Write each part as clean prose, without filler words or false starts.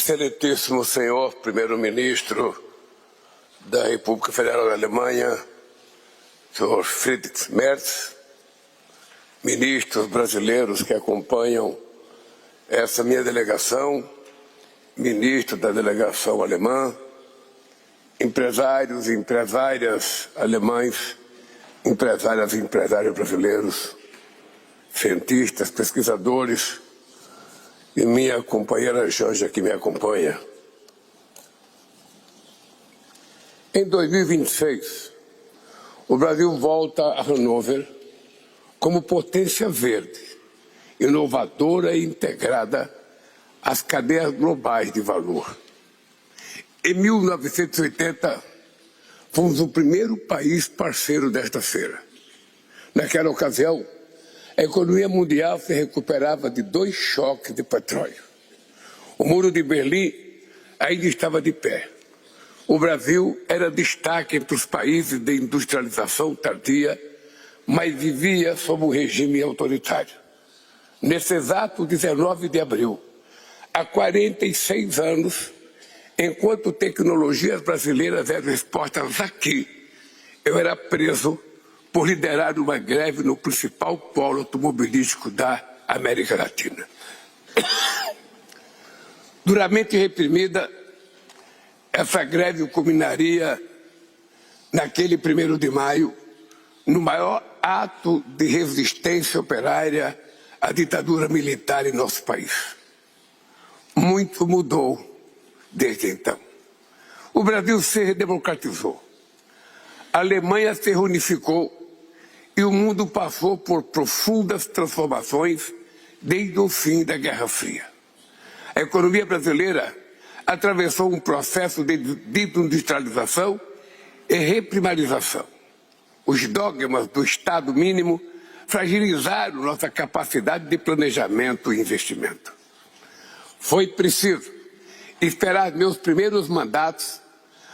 Excelentíssimo senhor primeiro-ministro da República Federal da Alemanha, senhor Friedrich Merz, ministros brasileiros que acompanham essa minha delegação, ministro da delegação alemã, empresários e empresárias alemães, empresárias e empresários brasileiros, cientistas, pesquisadores, e minha companheira Janja, que me acompanha. Em 2026, o Brasil volta a Hannover como potência verde, inovadora e integrada às cadeias globais de valor. Em 1980, fomos o primeiro país parceiro desta feira. Naquela ocasião, a economia mundial se recuperava de 2 choques de petróleo. O Muro de Berlim ainda estava de pé. O Brasil era destaque entre os países de industrialização tardia, mas vivia sob um regime autoritário. Nesse exato 19 de abril, há 46 anos, enquanto tecnologias brasileiras eram expostas aqui, eu era preso por liderar uma greve no principal polo automobilístico da América Latina. Duramente reprimida, essa greve culminaria naquele 1º de maio, no maior ato de resistência operária à ditadura militar em nosso país. Muito mudou desde então. O Brasil se redemocratizou. A Alemanha se reunificou e o mundo passou por profundas transformações desde o fim da Guerra Fria. A economia brasileira atravessou um processo de desindustrialização e reprimarização. Os dogmas do Estado mínimo fragilizaram nossa capacidade de planejamento e investimento. Foi preciso esperar meus primeiros mandatos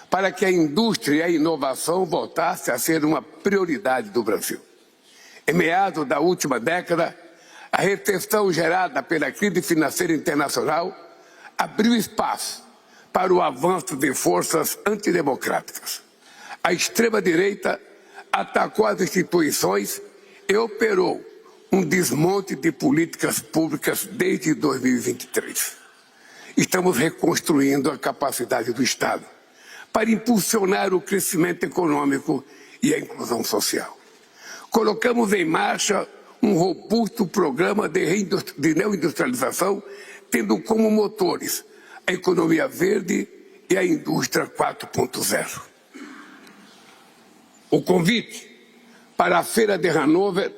para que a indústria e a inovação voltassem a ser uma prioridade do Brasil. Em meados da última década, a recessão gerada pela crise financeira internacional abriu espaço para o avanço de forças antidemocráticas. A extrema-direita atacou as instituições e operou um desmonte de políticas públicas desde 2023. Estamos reconstruindo a capacidade do Estado para impulsionar o crescimento econômico e a inclusão social. Colocamos em marcha um robusto programa de neoindustrialização, tendo como motores a economia verde e a indústria 4.0. O convite para a Feira de Hannover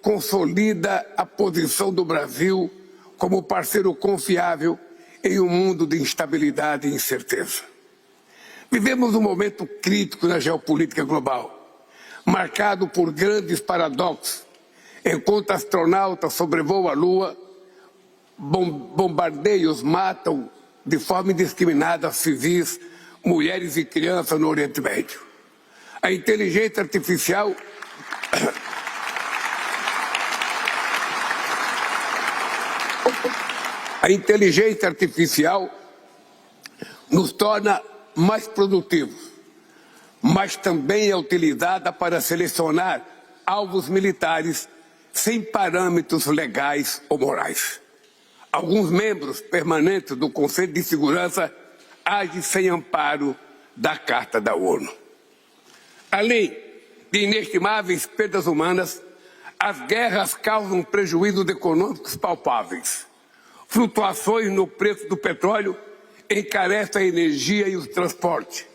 consolida a posição do Brasil como parceiro confiável em um mundo de instabilidade e incerteza. Vivemos um momento crítico na geopolítica global, marcado por grandes paradoxos. Enquanto astronautas sobrevoam a Lua, bombardeios matam de forma indiscriminada civis, mulheres e crianças no Oriente Médio. A inteligência artificial nos torna mais produtivos, mas também é utilizada para selecionar alvos militares sem parâmetros legais ou morais. Alguns membros permanentes do Conselho de Segurança agem sem amparo da Carta da ONU. Além de inestimáveis perdas humanas, as guerras causam prejuízos econômicos palpáveis. Flutuações no preço do petróleo encarecem a energia e o transporte.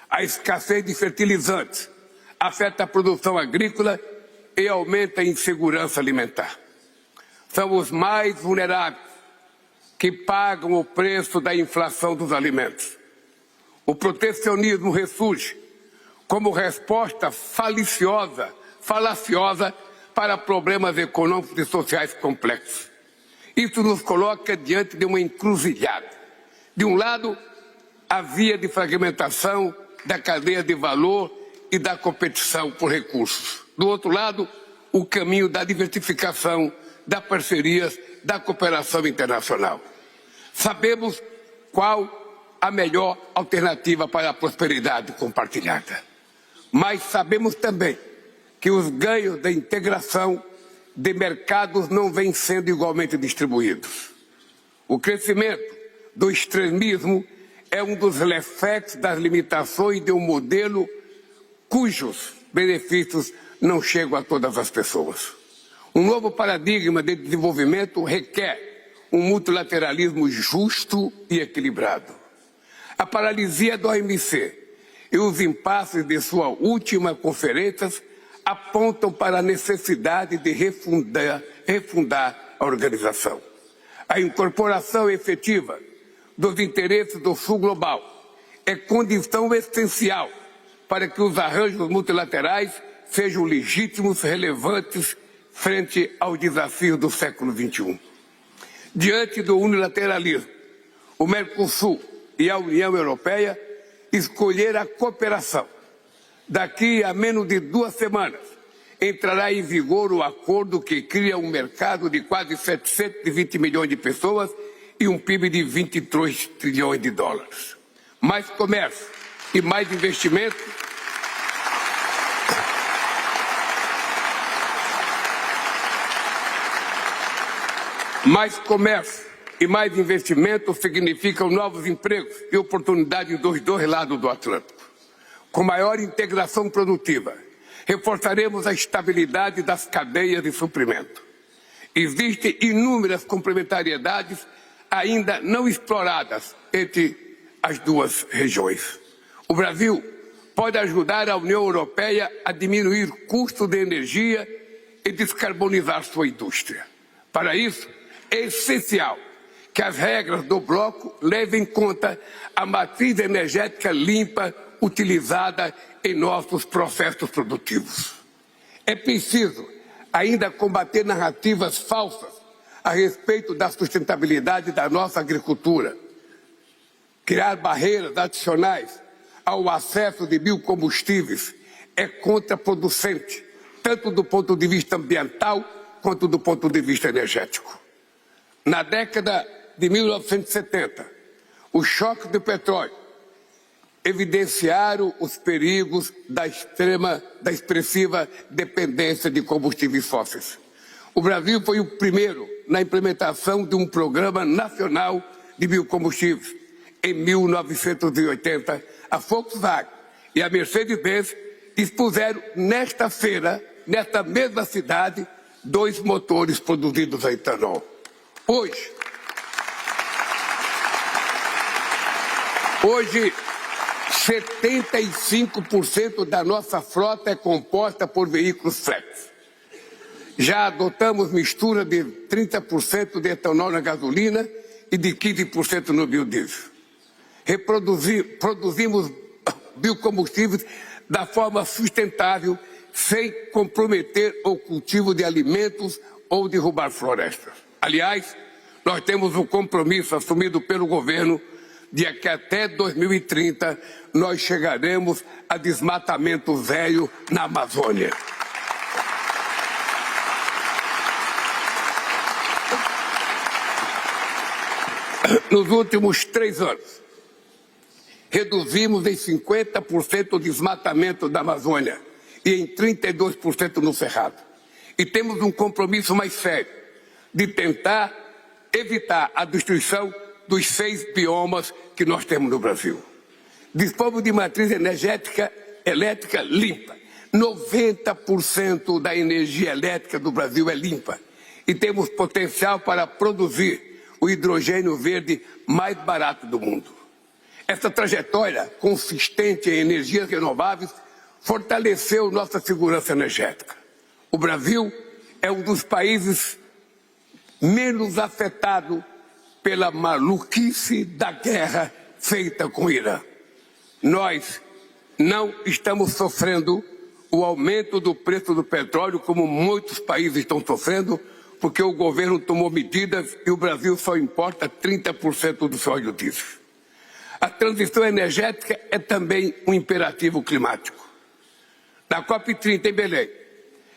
A escassez de fertilizantes afeta a produção agrícola e aumenta a insegurança alimentar. São os mais vulneráveis que pagam o preço da inflação dos alimentos. O protecionismo ressurge como resposta falaciosa para problemas econômicos e sociais complexos. Isso nos coloca diante de uma encruzilhada. De um lado, a via de fragmentação da cadeia de valor e da competição por recursos. Do outro lado, o caminho da diversificação, da parcerias, da cooperação internacional. Sabemos qual a melhor alternativa para a prosperidade compartilhada. Mas sabemos também que os ganhos da integração de mercados não vêm sendo igualmente distribuídos. O crescimento do extremismo é um dos reflexos das limitações de um modelo cujos benefícios não chegam a todas as pessoas. Um novo paradigma de desenvolvimento requer um multilateralismo justo e equilibrado. A paralisia da OMC e os impasses de sua última conferência apontam para a necessidade de refundar a organização. A incorporação efetiva dos interesses do Sul global é condição essencial para que os arranjos multilaterais sejam legítimos, relevantes, frente ao desafio do século XXI. Diante do unilateralismo, o Mercosul e a União Europeia escolheram a cooperação. Daqui a menos de 2 semanas, entrará em vigor o acordo que cria um mercado de quase 720 milhões de pessoas e um PIB de 23 trilhões de dólares. Mais comércio e mais investimento significam novos empregos e oportunidades dos 2 lados do Atlântico. Com maior integração produtiva, reforçaremos a estabilidade das cadeias de suprimento. Existem inúmeras complementariedades ainda não exploradas entre as 2 regiões. O Brasil pode ajudar a União Europeia a diminuir custos de energia e descarbonizar sua indústria. Para isso, é essencial que as regras do bloco levem em conta a matriz energética limpa utilizada em nossos processos produtivos. É preciso ainda combater narrativas falsas a respeito da sustentabilidade da nossa agricultura, criar barreiras adicionais ao acesso de biocombustíveis é contraproducente, tanto do ponto de vista ambiental quanto do ponto de vista energético. Na década de 1970, o choque do petróleo evidenciaram os perigos da expressiva dependência de combustíveis fósseis. O Brasil foi o primeiro na implementação de um programa nacional de biocombustíveis. Em 1980, a Volkswagen e a Mercedes-Benz expuseram nesta feira, nesta mesma cidade, 2 motores produzidos a etanol. Hoje, 75% da nossa frota é composta por veículos flex. Já adotamos mistura de 30% de etanol na gasolina e de 15% no biodiesel. Produzimos biocombustíveis da forma sustentável, sem comprometer o cultivo de alimentos ou derrubar florestas. Aliás, nós temos um compromisso assumido pelo governo de que até 2030 nós chegaremos a desmatamento zero na Amazônia. Nos últimos 3 anos, reduzimos em 50% o desmatamento da Amazônia e em 32% no Cerrado. E temos um compromisso mais sério de tentar evitar a destruição dos 6 biomas que nós temos no Brasil. Dispomos de matriz elétrica limpa. 90% da energia elétrica do Brasil é limpa. E temos potencial para produzir o hidrogênio verde mais barato do mundo. Essa trajetória consistente em energias renováveis fortaleceu nossa segurança energética. O Brasil é um dos países menos afetados pela maluquice da guerra feita com o Irã. Nós não estamos sofrendo o aumento do preço do petróleo como muitos países estão sofrendo, porque o governo tomou medidas e o Brasil só importa 30% do seu óleo diesel. A transição energética é também um imperativo climático. Na COP30 em Belém,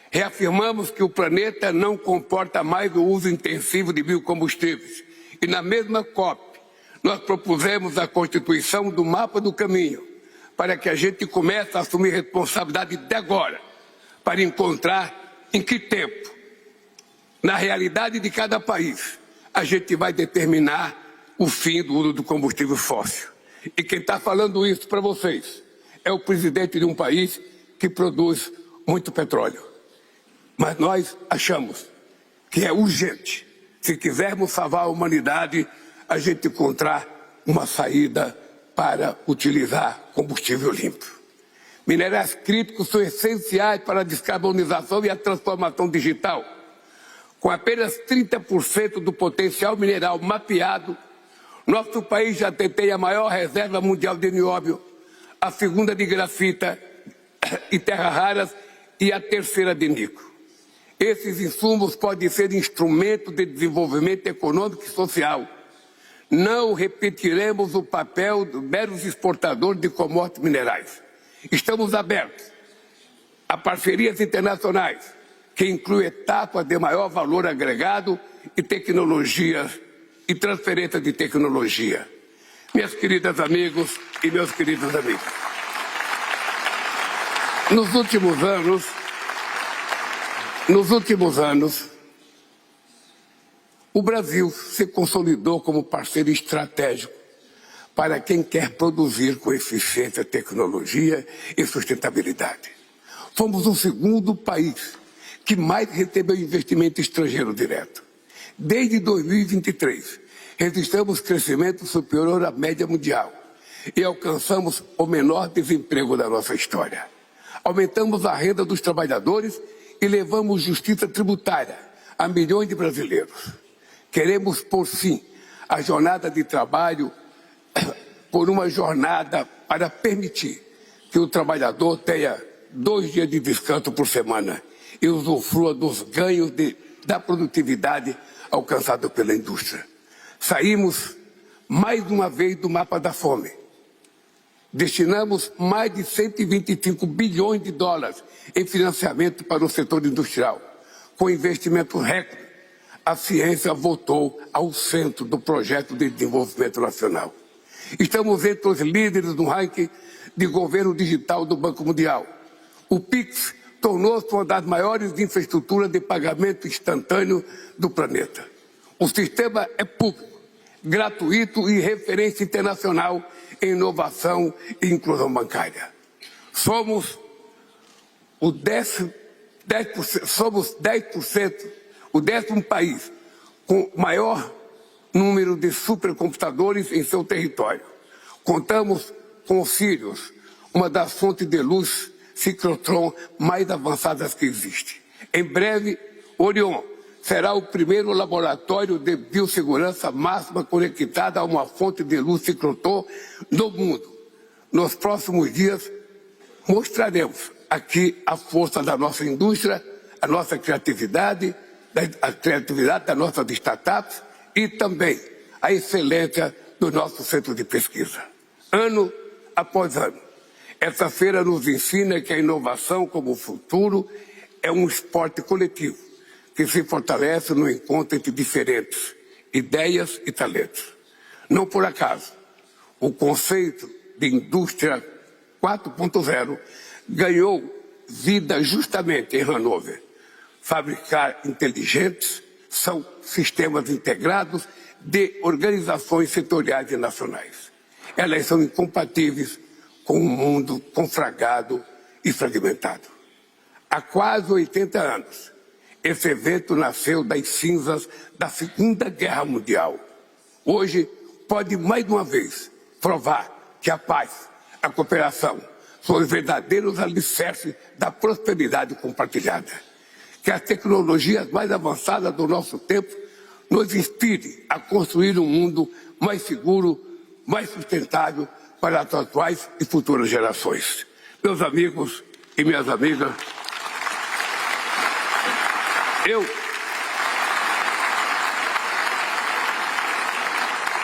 reafirmamos que o planeta não comporta mais o uso intensivo de biocombustíveis. E na mesma COP, Nós propusemos a constituição do mapa do caminho, para que a gente comece a assumir responsabilidade de agora, para encontrar em que tempo, na realidade de cada país, a gente vai determinar o fim do uso do combustível fóssil. E quem está falando isso para vocês é o presidente de um país que produz muito petróleo. Mas nós achamos que é urgente, se quisermos salvar a humanidade, a gente encontrar uma saída para utilizar combustível limpo. Minerais críticos são essenciais para a descarbonização e a transformação digital. Com apenas 30% do potencial mineral mapeado, nosso país já detém a maior reserva mundial de nióbio, a segunda de grafita e terras raras e a terceira de níquel. Esses insumos podem ser instrumento de desenvolvimento econômico e social. Não repetiremos o papel de meros exportadores de commodities minerais. Estamos abertos a parcerias internacionais, que incluem etapas de maior valor agregado e tecnologias e transferência de tecnologia. Minhas queridas amigos e meus queridos amigos, nos últimos anos, o Brasil se consolidou como parceiro estratégico para quem quer produzir com eficiência, tecnologia e sustentabilidade. Fomos o segundo país que mais recebeu investimento estrangeiro direto. Desde 2023, registramos crescimento superior à média mundial e alcançamos o menor desemprego da nossa história. Aumentamos a renda dos trabalhadores e levamos justiça tributária a milhões de brasileiros. Queremos, por fim, a jornada de trabalho por uma jornada para permitir que o trabalhador tenha 2 dias de descanso por semana e usufrua dos ganhos da produtividade alcançado pela indústria. Saímos mais uma vez do mapa da fome. Destinamos mais de 125 bilhões de dólares em financiamento para o setor industrial. Com investimento recorde, a ciência voltou ao centro do projeto de desenvolvimento nacional. Estamos entre os líderes do ranking de governo digital do Banco Mundial. O PIX tornou-se uma das maiores infraestruturas de pagamento instantâneo do planeta. O sistema é público, gratuito e referência internacional em inovação e inclusão bancária. Somos o 10%, o 10º país com maior número de supercomputadores em seu território. Contamos com o Sirius, uma das fontes de luz ciclotron mais avançadas que existe. Em breve, Orion será o primeiro laboratório de biossegurança máxima conectado a uma fonte de luz ciclotron no mundo. Nos próximos dias, mostraremos aqui a força da nossa indústria, a nossa criatividade, a criatividade das nossas startups e também a excelência do nosso centro de pesquisa. Ano após ano, essa feira nos ensina que a inovação como futuro é um esporte coletivo, que se fortalece no encontro entre diferentes ideias e talentos. Não por acaso, o conceito de indústria 4.0 ganhou vida justamente em Hannover. Fabricar inteligentes são sistemas integrados de organizações setoriais e nacionais. Elas são incompatíveis com um mundo confragado e fragmentado. Há quase 80 anos, esse evento nasceu das cinzas da Segunda Guerra Mundial. Hoje, pode mais uma vez provar que a paz, a cooperação, são os verdadeiros alicerces da prosperidade compartilhada. Que as tecnologias mais avançadas do nosso tempo nos inspirem a construir um mundo mais seguro, mais sustentável para as atuais e futuras gerações. Meus amigos e minhas amigas, eu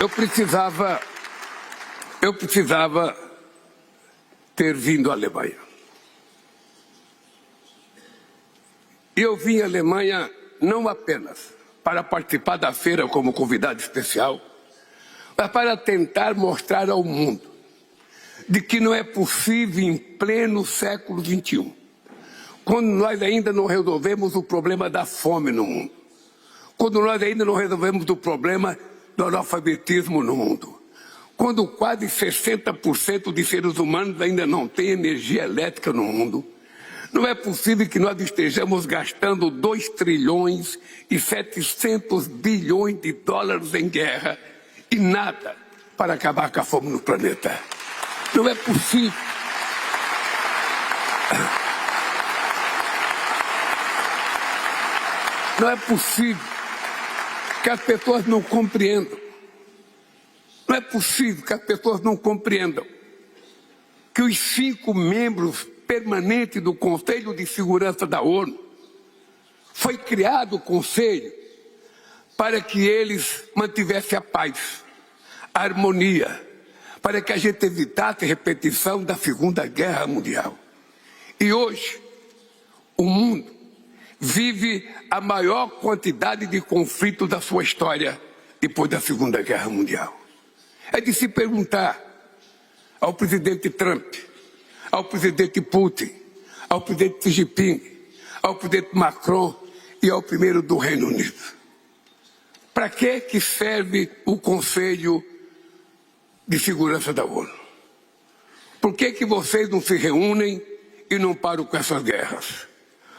precisava ter vindo à Alemanha. E eu vim à Alemanha não apenas para participar da feira como convidado especial, mas para tentar mostrar ao mundo de que não é possível em pleno século XXI, quando nós ainda não resolvemos o problema da fome no mundo, quando nós ainda não resolvemos o problema do analfabetismo no mundo, quando quase 60% de seres humanos ainda não têm energia elétrica no mundo, não é possível que nós estejamos gastando 2 trilhões e 700 bilhões de dólares em guerra e nada para acabar com a fome no planeta. Não é possível. Não é possível que as pessoas não compreendam. Não é possível que as pessoas não compreendam que os 5 membros permanentes do Conselho de Segurança da ONU foi criado o Conselho para que eles mantivessem a paz, a harmonia, para que a gente evitasse a repetição da Segunda Guerra Mundial. E hoje, o mundo vive a maior quantidade de conflitos da sua história depois da Segunda Guerra Mundial. É de se perguntar ao presidente Trump, ao presidente Putin, ao presidente Xi Jinping, ao presidente Macron e ao primeiro do Reino Unido. Para que serve o Conselho de Segurança da ONU? Por que vocês não se reúnem e não param com essas guerras?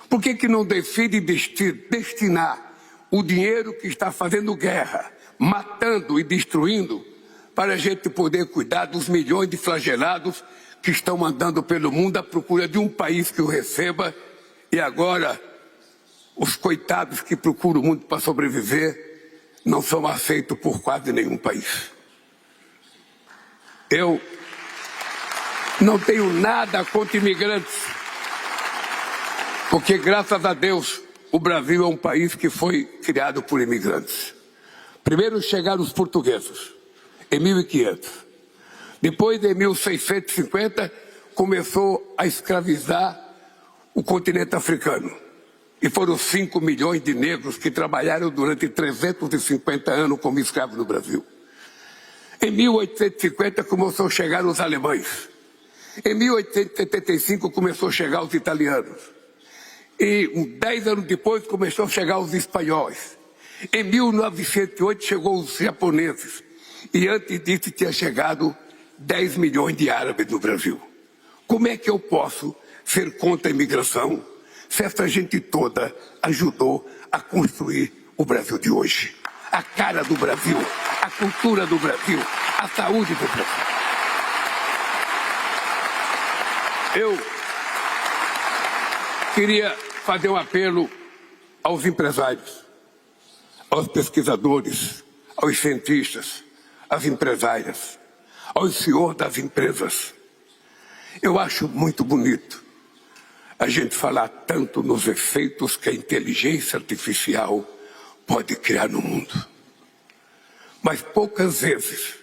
Por que não decidem destinar o dinheiro que está fazendo guerra, matando e destruindo, para a gente poder cuidar dos milhões de flagelados que estão andando pelo mundo à procura de um país que o receba, e agora os coitados que procuram o mundo para sobreviver não são aceitos por quase nenhum país. Eu não tenho nada contra imigrantes, porque graças a Deus o Brasil é um país que foi criado por imigrantes. Primeiro chegaram os portugueses, em 1500. Depois, em 1650, começou a escravizar o continente africano. E foram 5 milhões de negros que trabalharam durante 350 anos como escravos no Brasil. Em 1850 começou a chegar os alemães. Em 1875 começou a chegar os italianos. E 10 anos depois começou a chegar os espanhóis. Em 1908 chegou os japoneses. E antes disso tinha chegado 10 milhões de árabes no Brasil. Como é que eu posso ser contra a imigração se essa gente toda ajudou a construir o Brasil de hoje? A cara do Brasil, a cultura do Brasil, a saúde do Brasil. Eu queria fazer um apelo aos empresários, aos pesquisadores, aos cientistas, às empresárias, aos senhores das empresas. Eu acho muito bonito a gente falar tanto nos efeitos que a inteligência artificial pode criar no mundo. Mas poucas vezes,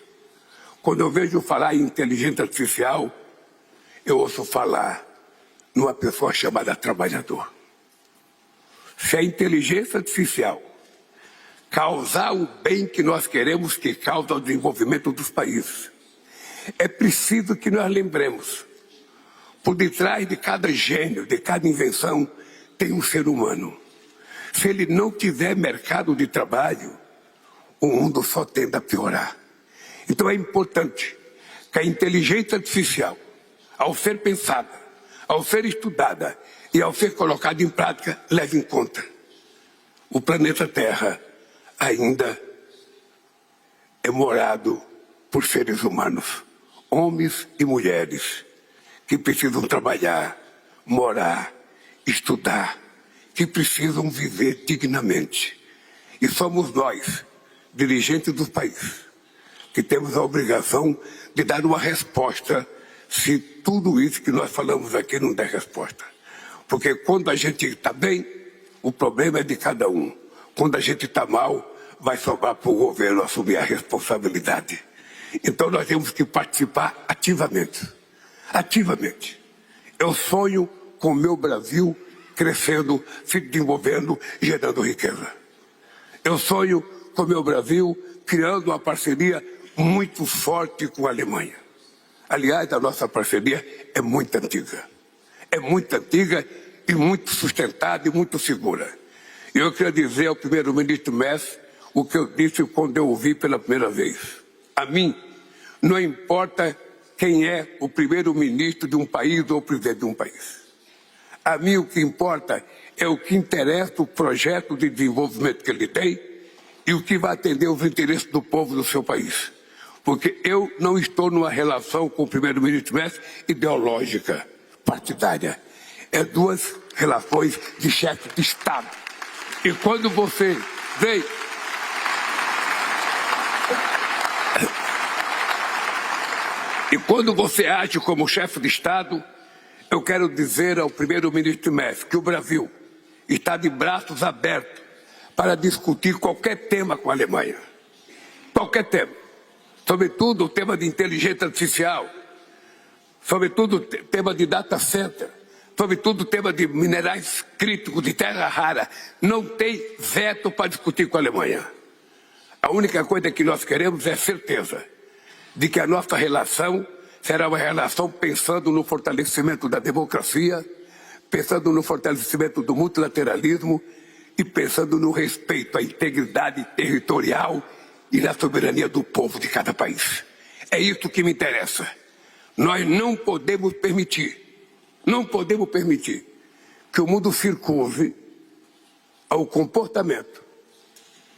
quando eu vejo falar em inteligência artificial, eu ouço falar numa pessoa chamada trabalhador. Se a inteligência artificial causar o bem que nós queremos que cause ao desenvolvimento dos países, é preciso que nós lembremos, por detrás de cada gênio, de cada invenção, tem um ser humano. Se ele não tiver mercado de trabalho, o mundo só tende a piorar. Então é importante que a inteligência artificial, ao ser pensada, ao ser estudada e ao ser colocada em prática, leve em conta. O planeta Terra ainda é morado por seres humanos, homens e mulheres, que precisam trabalhar, morar, estudar, que precisam viver dignamente. E somos nós, dirigentes do país, que temos a obrigação de dar uma resposta se tudo isso que nós falamos aqui não der resposta. Porque quando a gente está bem, o problema é de cada um. Quando a gente está mal, vai sobrar para o governo assumir a responsabilidade. Então nós temos que participar ativamente. Ativamente. Eu sonho com o meu Brasil crescendo, se desenvolvendo, gerando riqueza. Eu sonho com o meu Brasil criando uma parceria muito forte com a Alemanha. Aliás, a nossa parceria é muito antiga. É muito antiga e muito sustentada e muito segura. Eu queria dizer ao primeiro-ministro Merz o que eu disse quando eu ouvi pela primeira vez. A mim, não importa quem é o primeiro-ministro de um país ou o presidente de um país. A mim o que importa é o que interessa o projeto de desenvolvimento que ele tem e o que vai atender os interesses do povo do seu país. Porque eu não estou numa relação com o primeiro-ministro Merz ideológica, partidária. É duas relações de chefe de Estado. E quando você vem... E quando você age como chefe de Estado, eu quero dizer ao primeiro-ministro Merz que o Brasil está de braços abertos para discutir qualquer tema com a Alemanha. Qualquer tema. Sobretudo o tema de inteligência artificial, sobretudo o tema de data center, sobretudo o tema de minerais críticos, de terra rara. Não tem veto para discutir com a Alemanha. A única coisa que nós queremos é certeza de que a nossa relação será uma relação pensando no fortalecimento da democracia, pensando no fortalecimento do multilateralismo e pensando no respeito à integridade territorial e na soberania do povo de cada país. É isso que me interessa. Nós não podemos permitir que o mundo circunde ao comportamento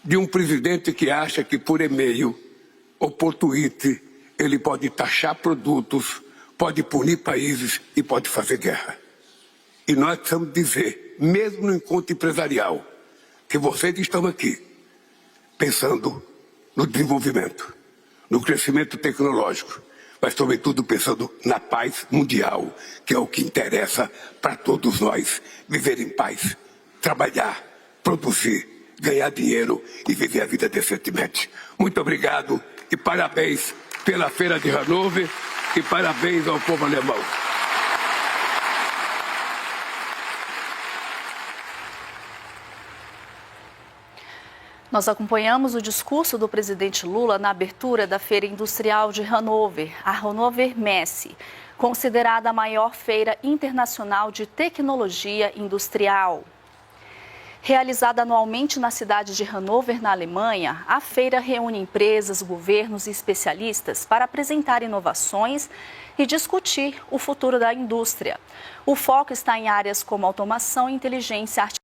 de um presidente que acha que por e-mail ou por Twitter ele pode taxar produtos, pode punir países e pode fazer guerra. E nós precisamos dizer, mesmo no encontro empresarial, que vocês estão aqui pensando no desenvolvimento, no crescimento tecnológico, mas sobretudo pensando na paz mundial, que é o que interessa para todos nós, viver em paz, trabalhar, produzir, ganhar dinheiro e viver a vida decentemente. Muito obrigado e parabéns pela Feira de Hannover e parabéns ao povo alemão. Nós acompanhamos o discurso do presidente Lula na abertura da Feira Industrial de Hannover, a Hannover Messe, considerada a maior feira internacional de tecnologia industrial. Realizada anualmente na cidade de Hannover, na Alemanha, a feira reúne empresas, governos e especialistas para apresentar inovações e discutir o futuro da indústria. O foco está em áreas como automação e inteligência artificial.